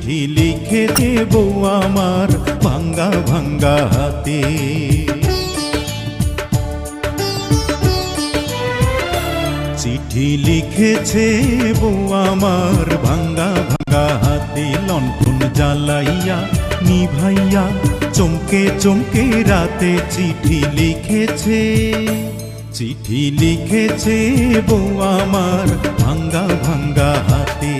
চিঠি লিখে দেবো আমার ভাঙ্গা ভাঙ্গা হাতে। চিঠি লিখেছে বউ আমার ভাঙ্গা ভাঙ্গা হাতে। লণ্ঠন জ্বালাইয়া নিভাইয়া চমকে চমকে রাতে চিঠি লিখেছে। চিঠি লিখেছে বউ আমার ভাঙ্গা ভাঙ্গা হাতে।